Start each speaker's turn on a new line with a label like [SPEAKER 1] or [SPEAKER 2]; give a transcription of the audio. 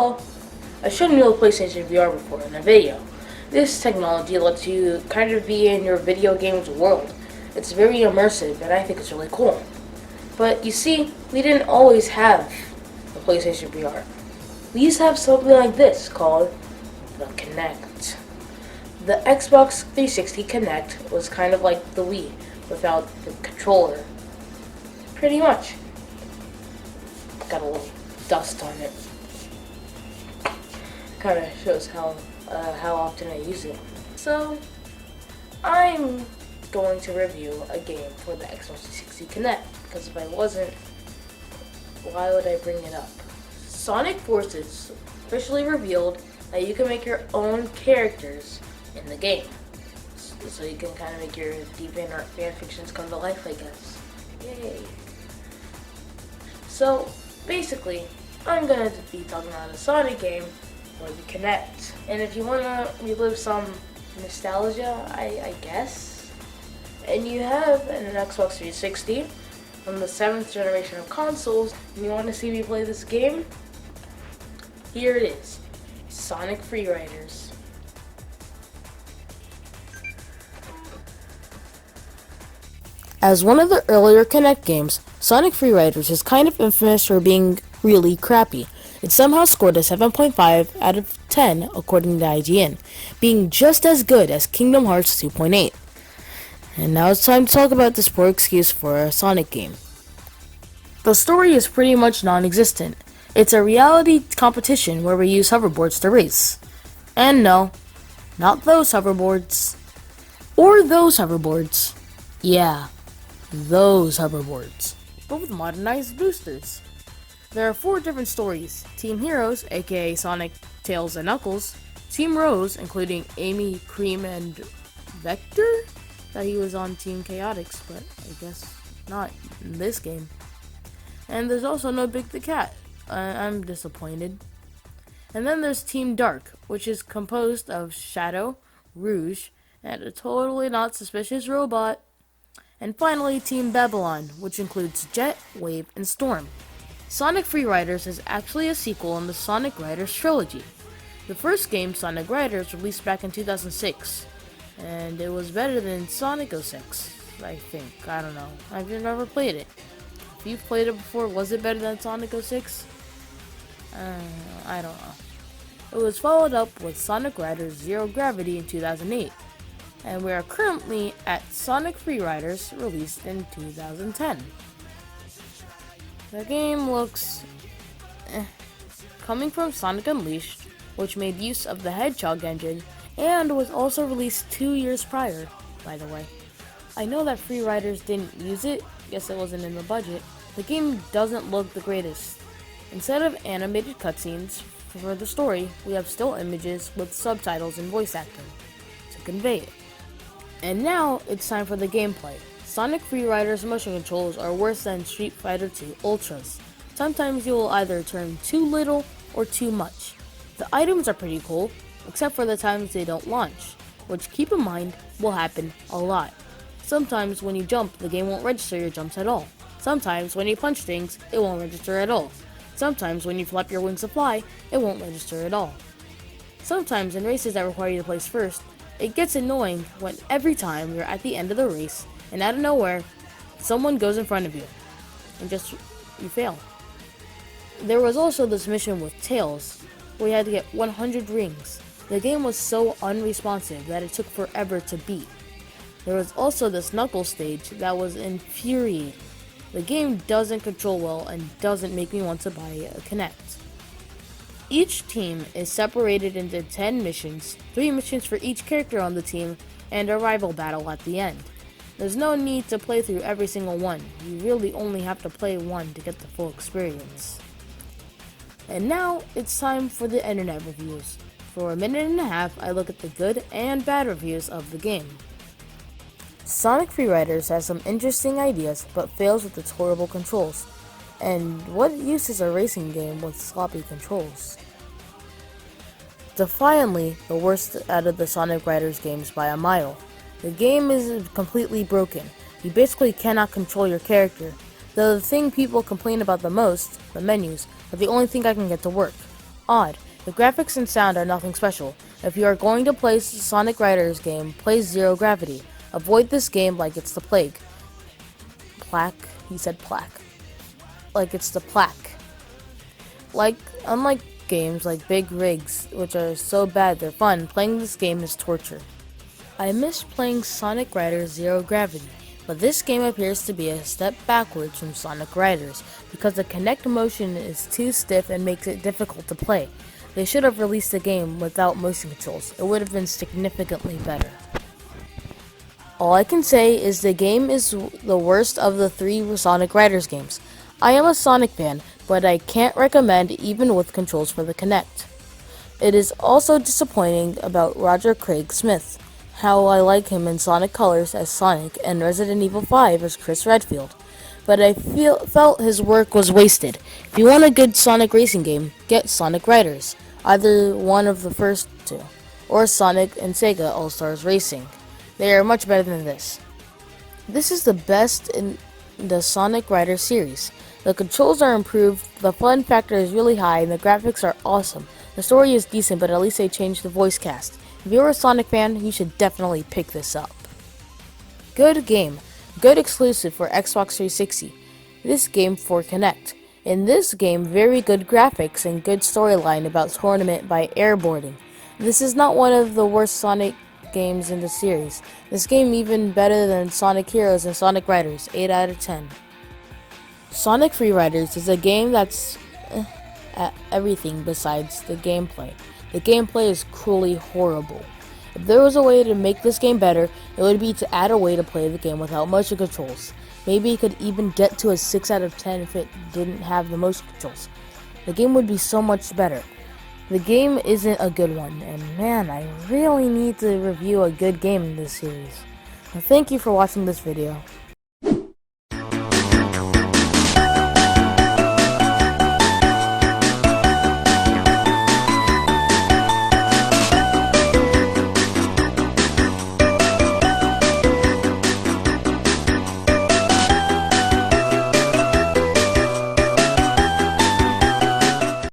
[SPEAKER 1] recall, I showed you the PlayStation VR before in a video. This technology lets you kind of be in your video game's world. It's very immersive and I think it's really cool. But you see, we didn't always have the PlayStation VR. We used to have something like this called the Kinect. The Xbox 360 Kinect was kind of like the Wii without the controller. Pretty much. Got a little dust on it. Kind of shows how often I use it. So, I'm going to review a game for the Xbox 360 Kinect, because if I wasn't, why would I bring it up? Sonic Forces officially revealed that you can make your own characters in the game. So you can kind of make your deep fan fictions come to life, I guess. Yay. So, basically, I'm going to be talking about a Sonic game for the Kinect. And if you want to relive some nostalgia, I guess, and you have an Xbox 360 from the 7th generation of consoles, and you want to see me play this game, here it is, Sonic Freeriders. As one of the earlier Kinect games, Sonic Freeriders is kind of infamous for being really crappy. It somehow scored a 7.5 out of 10 according to IGN, being just as good as Kingdom Hearts 2.8. And now it's time to talk about this poor excuse for a Sonic game. The story is pretty much non-existent. It's a reality competition where we use hoverboards to race. And no, not those hoverboards. Or those hoverboards. Yeah, those hoverboards. But with modernized boosters. There are 4 different stories. Team Heroes, aka Sonic, Tails, and Knuckles. Team Rose, including Amy, Cream, and Vector? That he was on Team Chaotix, but I guess not in this game. And there's also no Big the Cat. I'm disappointed. And then there's Team Dark, which is composed of Shadow, Rouge, and a totally not suspicious robot. And finally, Team Babylon, which includes Jet, Wave, and Storm. Sonic Freeriders is actually a sequel in the Sonic Riders trilogy. The first game, Sonic Riders, released back in 2006, and it was better than Sonic 06, I think. I don't know. I've never played it. If you've played it before, was it better than Sonic 06? I don't know. It was followed up with Sonic Riders Zero Gravity in 2008, and we are currently at Sonic Freeriders, released in 2010. The game looks coming from Sonic Unleashed, which made use of the Hedgehog engine, and was also released 2 years prior, by the way. I know that Freeriders didn't use it, guess it wasn't in the budget. The game doesn't look the greatest. Instead of animated cutscenes for the story, we have still images with subtitles and voice acting to convey it. And now, it's time for the gameplay. Sonic Freeriders motion controls are worse than Street Fighter 2 Ultras. Sometimes you will either turn too little or too much. The items are pretty cool, except for the times they don't launch, which, keep in mind, will happen a lot. Sometimes when you jump, the game won't register your jumps at all. Sometimes when you punch things, it won't register at all. Sometimes when you flap your wings to fly, it won't register at all. Sometimes in races that require you to place first, it gets annoying when every time you're at the end of the race, and out of nowhere, someone goes in front of you, and you fail. There was also this mission with Tails, where you had to get 100 rings. The game was so unresponsive that it took forever to beat. There was also this Knuckles stage that was infuriating. The game doesn't control well and doesn't make me want to buy a Kinect. Each team is separated into 10 missions, 3 missions for each character on the team, and a rival battle at the end. There's no need to play through every single one. You really only have to play one to get the full experience. And now, it's time for the internet reviews. For a minute and a half, I look at the good and bad reviews of the game. Sonic Freeriders has some interesting ideas, but fails with its horrible controls. And what use is a racing game with sloppy controls? Defiantly, the worst out of the Sonic Riders games by a mile. The game is completely broken. You basically cannot control your character. The thing people complain about the most, the menus, are the only thing I can get to work. odd. The graphics and sound are nothing special. If you are going to play Sonic Riders game, play Zero Gravity. Avoid this game like it's the plague. Plaque? He said plaque. Like it's the plaque. Unlike games like Big Rigs, which are so bad they're fun, playing this game is torture. I miss playing Sonic Riders Zero Gravity, but this game appears to be a step backwards from Sonic Riders because the Kinect motion is too stiff and makes it difficult to play. They should have released the game without motion controls. It would have been significantly better. All I can say is the game is the worst of the 3 Sonic Riders games. I am a Sonic fan, but I can't recommend even with controls for the Kinect. It is also disappointing about Roger Craig Smith, how I like him in Sonic Colors as Sonic and Resident Evil 5 as Chris Redfield, but I felt his work was wasted. If you want a good Sonic racing game, get Sonic Riders, either one of the first 2, or Sonic and Sega All-Stars Racing. They are much better than this. This is the best in the Sonic Riders series. The controls are improved, the fun factor is really high, and the graphics are awesome. The story is decent, but at least they changed the voice cast. If you're a Sonic fan, you should definitely pick this up. Good game. Good exclusive for Xbox 360. This game for Kinect. In this game, very good graphics and good storyline about tournament by airboarding. This is not one of the worst Sonic games in the series. This game even better than Sonic Heroes and Sonic Riders, 8 out of 10. Sonic Free Riders is a game that's at everything besides the gameplay. The gameplay is cruelly horrible. If there was a way to make this game better, it would be to add a way to play the game without motion controls. Maybe it could even get to a 6 out of 10 if it didn't have the motion controls. The game would be so much better. The game isn't a good one, and man, I really need to review a good game in this series. Well, thank you for watching this video.